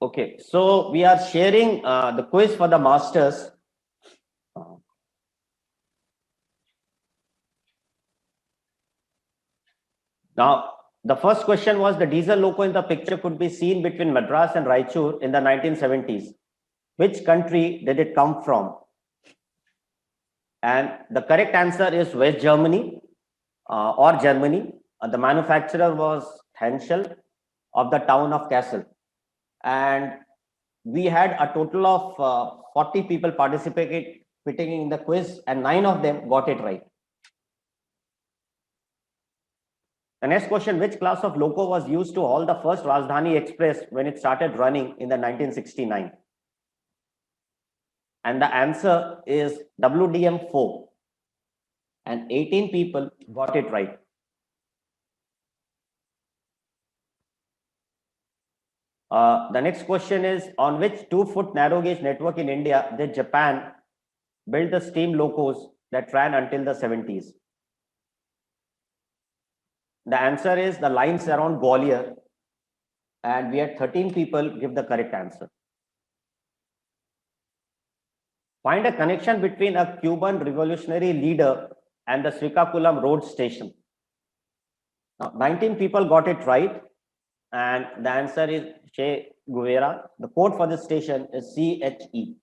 Okay, so we are sharing the quiz for the masters. Now, the first question was the diesel loco in the picture could be seen between Madras and Raichur in the 1970s. Which country did it come from? And the correct answer is West Germany or Germany. The manufacturer was Henschel of the town of Kassel. And we had a total of 40 people participating in the quiz, and 9 of them got it right. The next question, which class of loco was used to haul the first Rajdhani Express when it started running in the 1969? And the answer is WDM4. And 18 people got it right. The next question is, on which 2-foot narrow gauge network in India did Japan build the steam locos that ran until the 70s? The answer is the lines around Gwalior, and we had 13 people give the correct answer. Find a connection between a Cuban revolutionary leader and the Srikakulam road station. Now, 19 people got it right, and the answer is Che Guevara. The code for this station is CHE.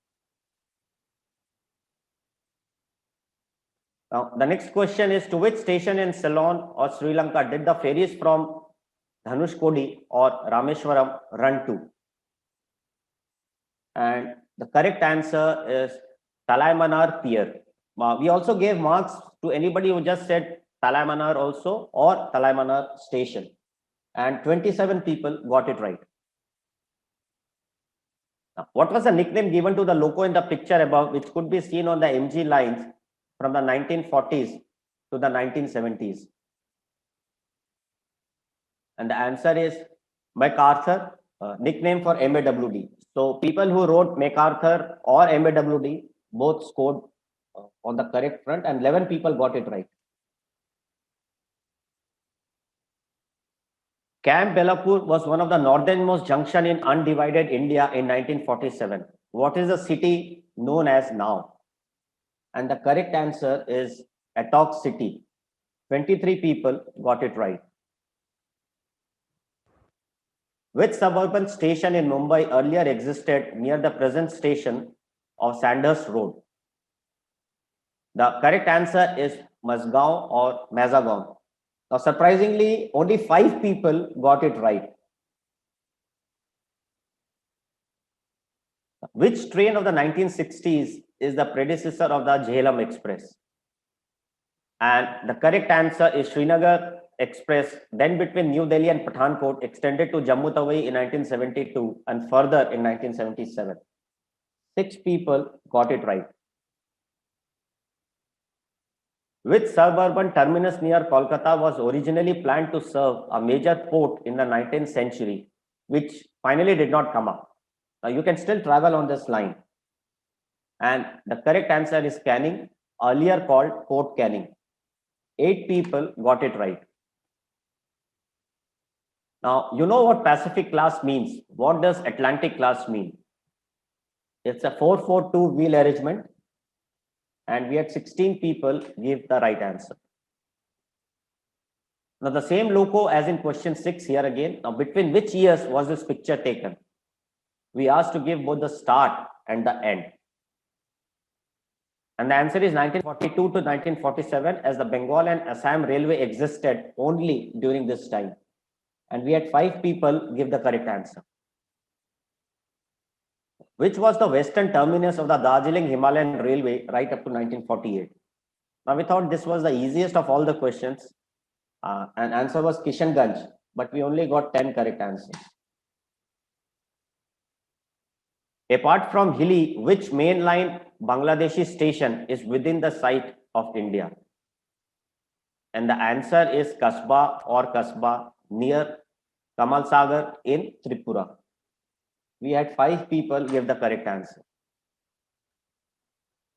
Now, the next question is, to which station in Ceylon or Sri Lanka did the ferries from Dhanushkodi or Rameshwaram run to? And the correct answer is Talaimanar Pier. We also gave marks to anybody who just said Talaimanar also or Talaimanar station. And 27 people got it right. Now, what was the nickname given to the loco in the picture above, which could be seen on the MG lines from the 1940s to the 1970s? And the answer is MacArthur, nickname for MAWD. So people who wrote MacArthur or MAWD both scored on the correct front, and 11 people got it right. Camp Belapur was one of the northernmost junction in undivided India in 1947. What is the city known as now? And the correct answer is Attock City. 23 people got it right. Which suburban station in Mumbai earlier existed near the present station of Sandhurst Road? The correct answer is Mazgaon or Mazagon. Now, surprisingly, only 5 people got it right. Which train of the 1960s is the predecessor of the Jhelum Express? And the correct answer is Srinagar Express, then between New Delhi and Pathankot, extended to Jammu Tawi in 1972 and further in 1977. 6 people got it right. Which suburban terminus near Kolkata was originally planned to serve a major port in the 19th century, which finally did not come up? Now, you can still travel on this line. And the correct answer is Canning, earlier called Port Canning. 8 people got it right. Now, you know what Pacific class means. What does Atlantic class mean? It's a 442 wheel arrangement. And we had 16 people give the right answer. Now, the same loco as in question 6 here again. Now, between which years was this picture taken? We asked to give both the start and the end. And the answer is 1942 to 1947, as the Bengal and Assam Railway existed only during this time. And we had 5 people give the correct answer. Which was the western terminus of the Darjeeling Himalayan Railway right up to 1948? Now, we thought this was the easiest of all the questions. And answer was Kishanganj, but we only got 10 correct answers. Apart from Hilli, which mainline Bangladeshi station is within the site of India? And the answer is Kasba or Kasba near Kamal Sagar in Tripura. We had 5 people give the correct answer.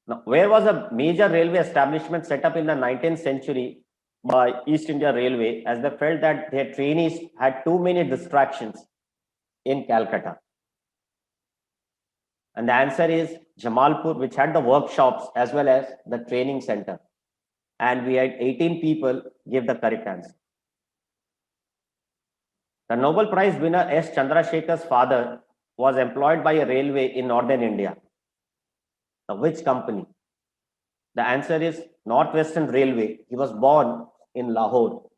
Now, where was a major railway establishment set up in the 19th century by East India Railway, as they felt that their trainees had too many distractions in Calcutta? And the answer is Jamalpur, which had the workshops as well as the training center. And we had 18 people give the correct answer. The Nobel Prize winner S. Chandrasekhar's father was employed by a railway in northern India. Now, which company? The answer is Northwestern Railway. He was born in Lahore.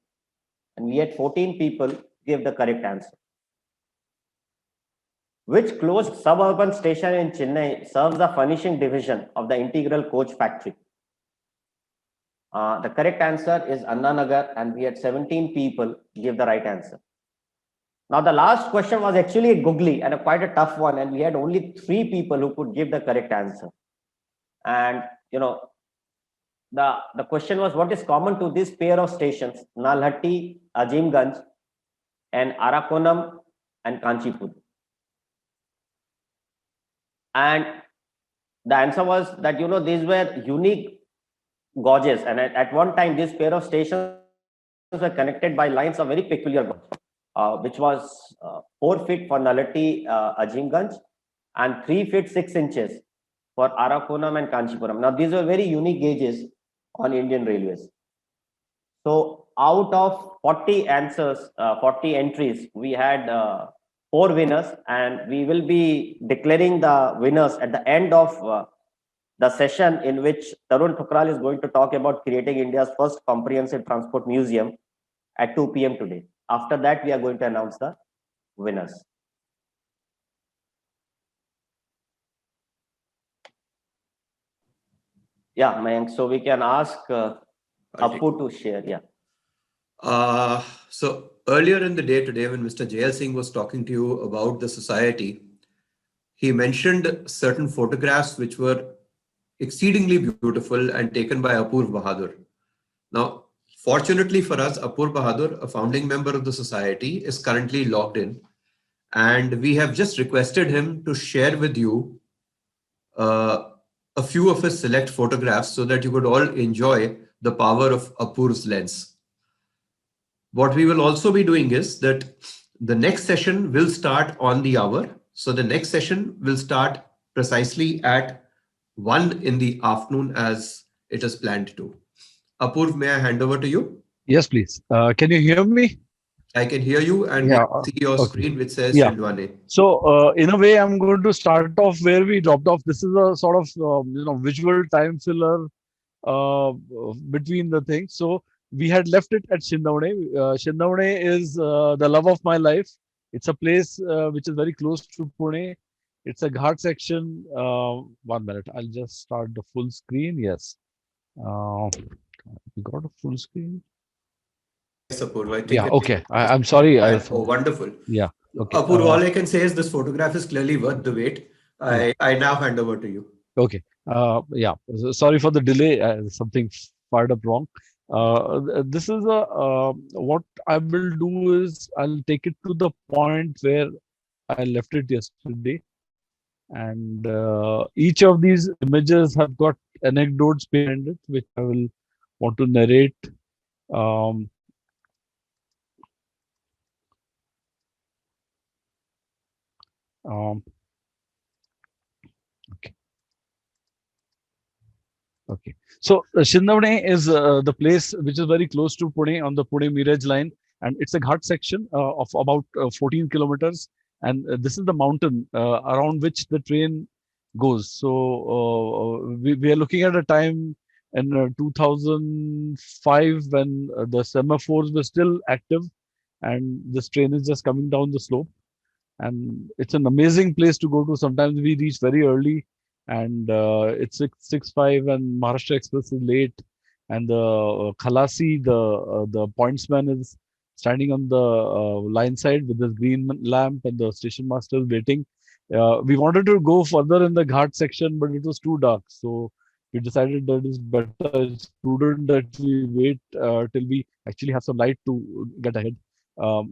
And we had 14 people give the correct answer. Which closed suburban station in Chennai serves the furnishing division of the integral coach factory? The correct answer is Anna Nagar, and we had 17 people give the right answer. Now, the last question was actually a googly and quite a tough one, and we had only 3 people who could give the correct answer. And the question was, what is common to this pair of stations, Nalhatti, Azimganj, and Arakonam and Kanchipur? And the answer was that these were unique gauges, and at one time this pair of stations were connected by lines of very peculiar gauge, which was 4 feet for Nalhatti, Azimganj, and 3 feet 6 inches for Arakonam and Kanchipuram. Now these were very unique gauges on Indian Railways. So out of 40 answers, 40 entries, we had 4 winners, and we will be declaring the winners at the end of the session in which Tarun Thukral is going to talk about creating India's first comprehensive transport museum at 2 p.m. today. After that, we are going to announce the winners. Yeah, Mayank, so we can ask Appu to share. Yeah. So earlier in the day today, when Mr. J.L. Singh was talking to you about the society, he mentioned certain photographs which were exceedingly beautiful and taken by Apurv Bahadur. Now, fortunately for us, Apurv Bahadur, a founding member of the society, is currently logged in, and we have just requested him to share with you a few of his select photographs so that you could all enjoy the power of Apurv's lens. What we will also be doing is that the next session will start on the hour. So the next session will start precisely at 1 in the afternoon as it is planned to. Apurv, may I hand over to you? Yes, please. Can you hear me? I can hear you, and Yeah, we see your screen which says yeah. Shindwane. So in a way, I'm going to start off where we dropped off. This is a sort of visual time filler between the things. So we had left it at Shindwane. Shindwane is the love of my life. It's a place which is very close to Pune. It's a ghat section. 1 minute. I'll just start the full screen. Yes. We got a full screen. Yes, Apurv. I think Yeah. Okay. I'm sorry. Oh, wonderful. Yeah. Okay. Apurv, all I can say is this photograph is clearly worth the wait. I now hand over to you. Okay. Yeah. Sorry for the delay. Something fired up wrong. This is what I will do is I'll take it to the point where I left it yesterday, and each of these images have got anecdotes behind it, which I will want to narrate. Um, um, okay. Okay. So Shindavane is the place which is very close to Pune on the Pune-Miraj line, and it's a ghat section of about 14 kilometers. And this is the mountain around which the train goes. So we are looking at a time in 2005 when the semaphores were still active, and this train is just coming down the slope. And it's an amazing place to go to. Sometimes we reach very early, and it's 6:05, and Maharashtra Express is late, and the Khalasi, the pointsman, is standing on the line side with his green lamp, and the station master is waiting. We wanted to go further in the ghat section, but it was too dark, so we decided that it's better, it's prudent that we wait till we actually have some light to get ahead.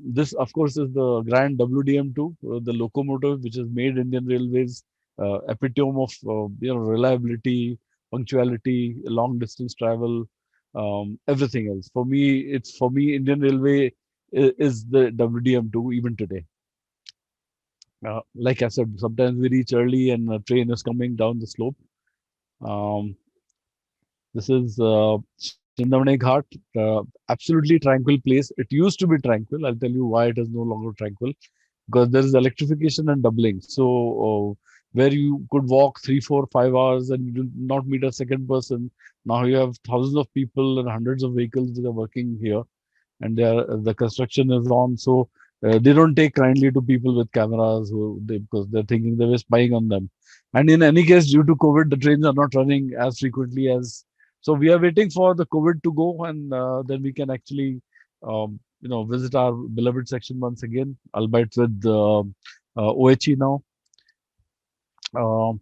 This, of course, is the Grand WDM2, the locomotive which has made Indian Railways epitome of reliability, punctuality, long distance travel, everything else. For me, Indian Railway is the WDM2 even today. Like I said, sometimes we reach early and a train is coming down the slope. Um, this is Chindamane Ghat, absolutely tranquil place. It used to be tranquil. I'll tell you why it is no longer tranquil, because there is electrification and doubling. So where you could walk 3, 4, 5 hours and you do not meet a second person, now you have thousands of people and hundreds of vehicles that are working here, and the construction is on. So they don't take kindly to people with cameras because they're thinking they were spying on them. And in any case, due to COVID, the trains are not running as frequently as. So we are waiting for the COVID to go, and then we can actually, visit our beloved section once again, albeit with OHE now. Um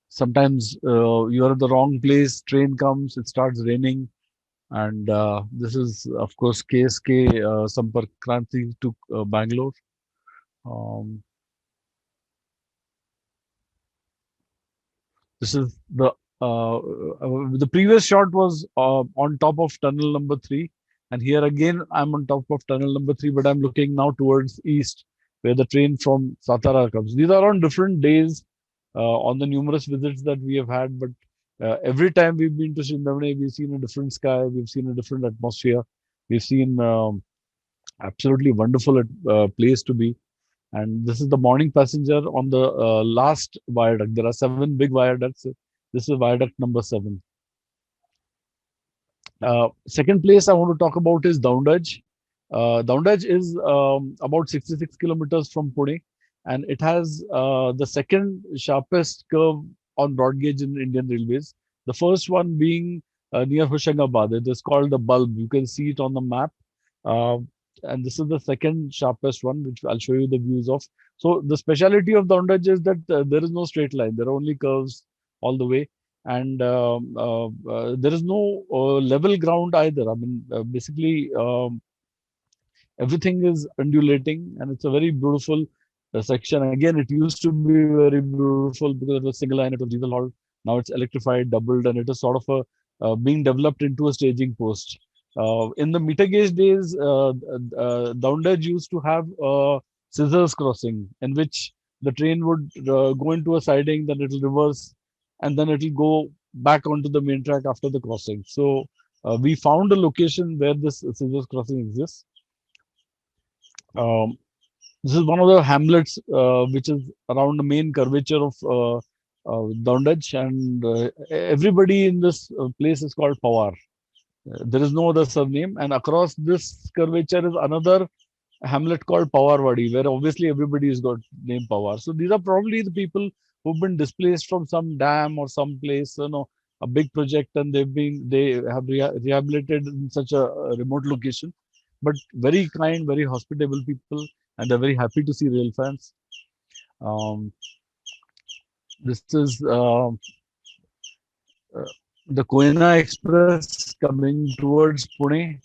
Sometimes you're at the wrong place, train comes, it starts raining, and this is, of course, KSK Sampark Kranti to Bangalore. Um, this is the previous shot was on top of tunnel number 3, and here again I'm on top of tunnel number 3, but I'm looking now towards east, where the train from Satara comes. These are on different days on the numerous visits that we have had, but every time we've been to Shindamane, we've seen a different sky, we've seen a different atmosphere, we've seen absolutely wonderful place to be. And this is the morning passenger on the last viaduct. There are 7 big viaducts. This is viaduct number 7. Second place I want to talk about is Doundaj. Doundaj is about 66 kilometers from Pune, and it has the second sharpest curve on broad gauge in Indian Railways. The first one being near Hoshangabad. It is called the Bulb. You can see it on the map. Uh, and this is the second sharpest one, which I'll show you the views of. So the speciality of Doundaj is that there is no straight line. There are only curves all the way, and there is no level ground either. I mean, basically, everything is undulating, and it's a very beautiful section. Again, it used to be very beautiful because it was single line, it was diesel hauled. Now it's electrified, doubled, and it is sort of a being developed into a staging post. In the meter gauge days, Doundaj used to have a scissors crossing in which the train would go into a siding, then it will reverse, and then it will go back onto the main track after the crossing. So we found a location where this scissors crossing exists. Um, this is one of the hamlets which is around the main curvature of Doundaj, and everybody in this place is called Pawar. There is no other surname, and across this curvature is another hamlet called Pawarwadi, where obviously everybody has got name Pawar. So these are probably the people who've been displaced from some dam or some place, a big project, and they have rehabilitated in such a remote location. But very kind, very hospitable people, and they're very happy to see rail fans. Um, this is the Koina Express coming towards Pune,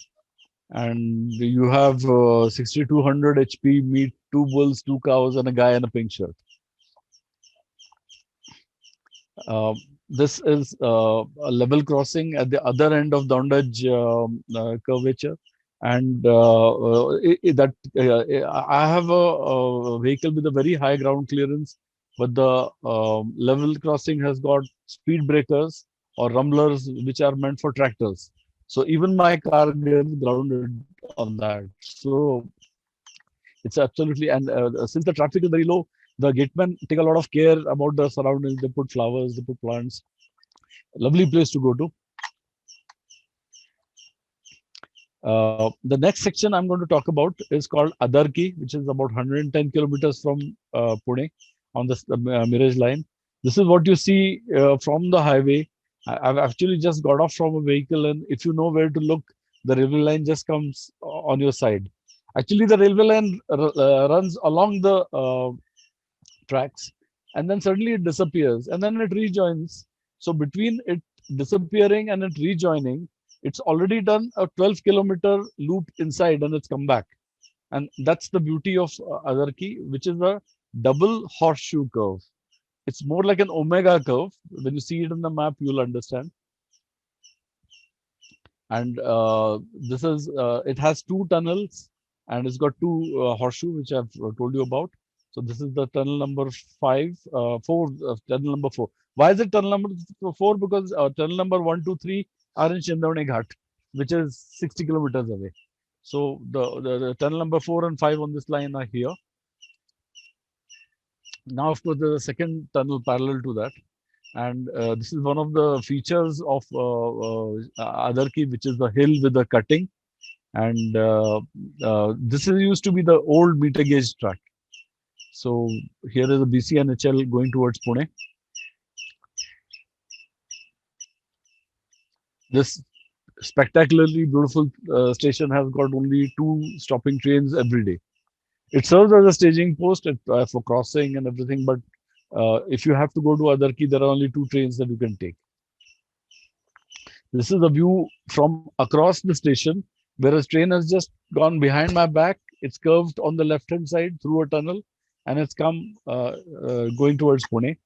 and you have 6200 HP meet 2 bulls, 2 cows, and a guy in a pink shirt. This is a level crossing at the other end of Doundaj curvature, and that I have a vehicle with a very high ground clearance, but the level crossing has got speed breakers or rumblers which are meant for tractors. So even my car gets grounded on that. So it's absolutely, and since the traffic is very low, the gatemen take a lot of care about the surroundings. They put flowers, they put plants. Lovely place to go to. The next section I'm going to talk about is called Adarki, which is about 110 kilometers from Pune on the Mirage line. This is what you see from the highway. I've actually just got off from a vehicle, and if you know where to look, the railway line just comes on your side. Actually, the railway line runs along the tracks, and then suddenly it disappears, and then it rejoins. So between it disappearing and it rejoining, it's already done a 12-kilometer loop inside, and it's come back. And that's the beauty of Adarki, which is a double horseshoe curve. It's more like an omega curve. When you see it on the map, you'll understand. And it has 2 tunnels, and it's got 2 horseshoe, which I've told you about. So this is the tunnel number 4. Why is it tunnel number 4? Because tunnel number 1, 2, 3 are in Shindavane Ghat, which is 60 kilometers away. So the tunnel number 4 and 5 on this line are here. Now, of course, there's a second tunnel parallel to that. And this is one of the features of Adarki, which is the hill with the cutting. And this is used to be the old meter gauge track. So here is a BCNHL going towards Pune. This spectacularly beautiful station has got only 2 stopping trains every day. It serves as a staging post for crossing and everything, but if you have to go to Adarki, there are only 2 trains that you can take. This is a view from across the station, whereas train has just gone behind my back. It's curved on the left-hand side through a tunnel, and it's come going towards Pune.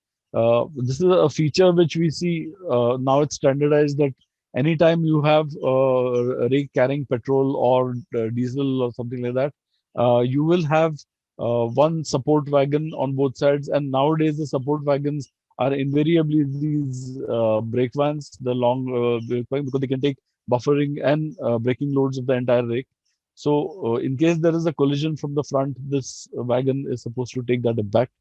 This is a feature which we see now. It's standardized that anytime you have a rig carrying petrol or diesel or something like that, you will have one support wagon on both sides. And nowadays, the support wagons are invariably these brake vans, the long brake vans, because they can take buffering and braking loads of the entire rake. So, in case there is a collision from the front, this wagon is supposed to take that impact.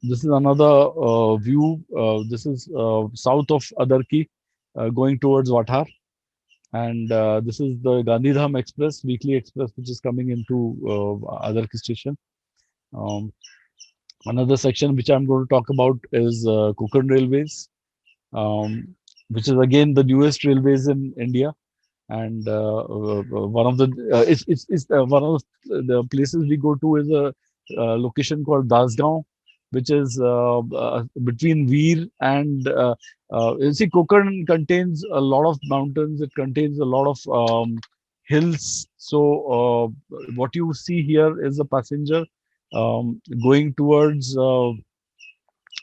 This is another view. This is south of Adarki, going towards Vathar. And this is the Gandhidham Express, weekly express, which is coming into Adarki station. Another section which I'm going to talk about is Konkan Railways, which is again the newest railways in India. And one of the it's one of the places we go to is a location called Dasgaon, which is between Veer and you see, Konkan contains a lot of mountains. It contains a lot of hills. So what you see here is a passenger going towards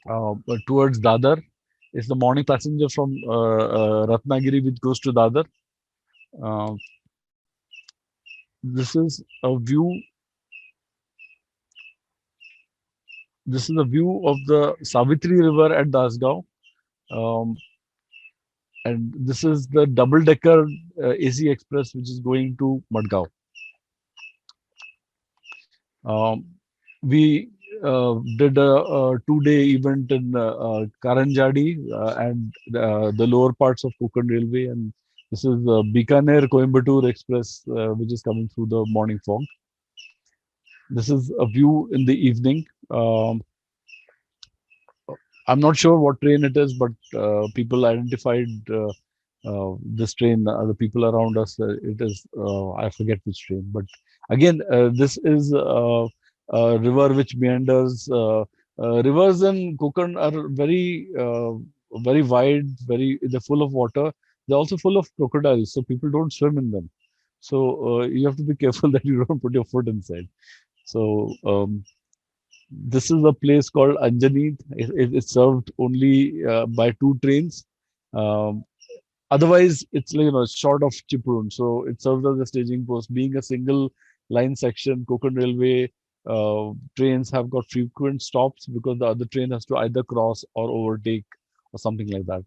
Dadar. It's the morning passenger from Ratnagiri, which goes to Dadar. Uh, this is a view. This is a view of the Savitri River at Dasgaon, um, and this is the double-decker AC Express, which is going to Madgaon. Um, we did a 2-day event in Karanjadi and the lower parts of Konkan Railway, and this is the Bikaner Coimbatore Express, which is coming through the morning fog. This is a view in the evening. I'm not sure what train it is, but people identified this train. The people around us, it is, I forget which train. But again, this is a river which meanders. Rivers in Konkan are very wide, they're full of water. They're also full of crocodiles, so people don't swim in them. So you have to be careful that you don't put your foot inside. So this is a place called Anjani. It's served only by 2 trains. Um, Otherwise, it's short of Chiprun, so it serves as a staging post. Being a single line section, Konkan Railway trains have got frequent stops because the other train has to either cross or overtake or something like that.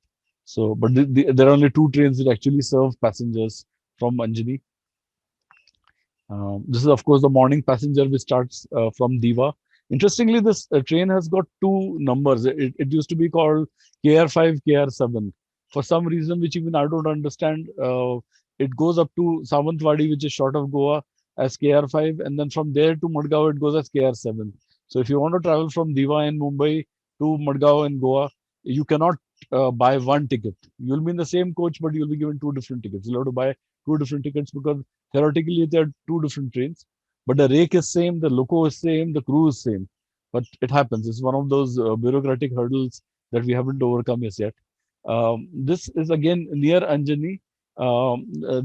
So, but there are only 2 trains that actually serve passengers from Anjani. This is, of course, the morning passenger which starts from Diva. Interestingly, this train has got 2 numbers. It used to be called KR5, KR7. For some reason, which even I don't understand, it goes up to Sawantwadi, which is short of Goa, as KR5, and then from there to Madgaon, it goes as KR7. So if you want to travel from Diva in Mumbai to Madgaon in Goa, you cannot buy one ticket. You'll be in the same coach, but you'll be given 2 different tickets. You'll have to buy 2 different tickets because theoretically there are 2 different trains, but the rake is same, the loco is same, the crew is same. But it happens. It's one of those bureaucratic hurdles that we haven't overcome yet. This is again near Anjani.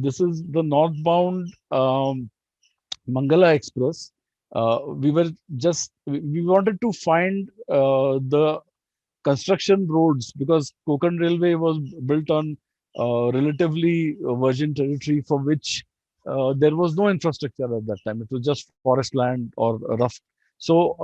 This is the northbound Mangala Express. We wanted to find the construction roads because Konkan Railway was built on relatively virgin territory for which there was no infrastructure at that time. It was just forest land or rough. So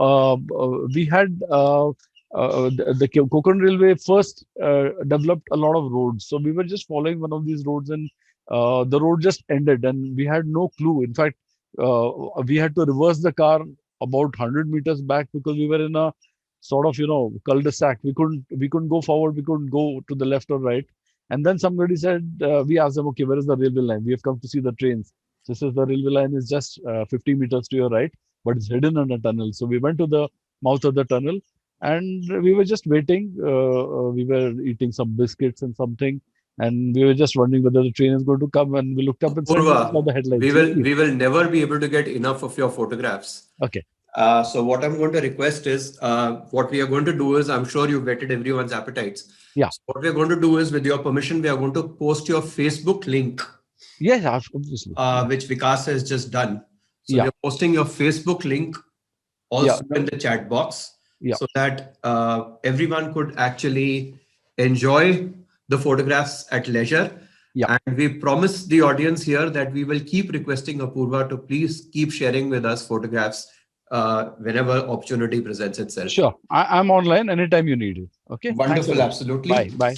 we had the Konkan Railway first developed a lot of roads. So we were just following one of these roads, and the road just ended, and we had no clue. In fact, we had to reverse the car about 100 meters back because we were in a sort of cul-de-sac. We couldn't go forward. We couldn't go to the left or right. And then somebody said, we asked them, okay, where is the railway line? We have come to see the trains. This is the railway line is just 50 meters to your right, but it's hidden in a tunnel. So we went to the mouth of the tunnel, and we were just waiting. We were eating some biscuits and something, and we were just wondering whether the train is going to come. And we looked up and suddenly we saw Apurva, the headlights. we Yes, will please. we will never be able to get enough of your photographs. Okay. So what I'm going to request is, what we are going to do is, I'm sure you've whetted everyone's appetites. Yeah. So what we're going to do is, with your permission, we are going to post your Facebook link, Yes, obviously. which Vikas has just done. So Yeah. we're posting your Facebook link also Yeah. in the chat box, Yeah. so that everyone could actually enjoy the photographs at leisure. Yeah. And we promise the audience here that we will keep requesting Apurva to please keep sharing with us photographs whenever opportunity presents itself. Sure. I'm online anytime you need it. Okay. Thanks a Wonderful, lot. absolutely. Bye. Bye.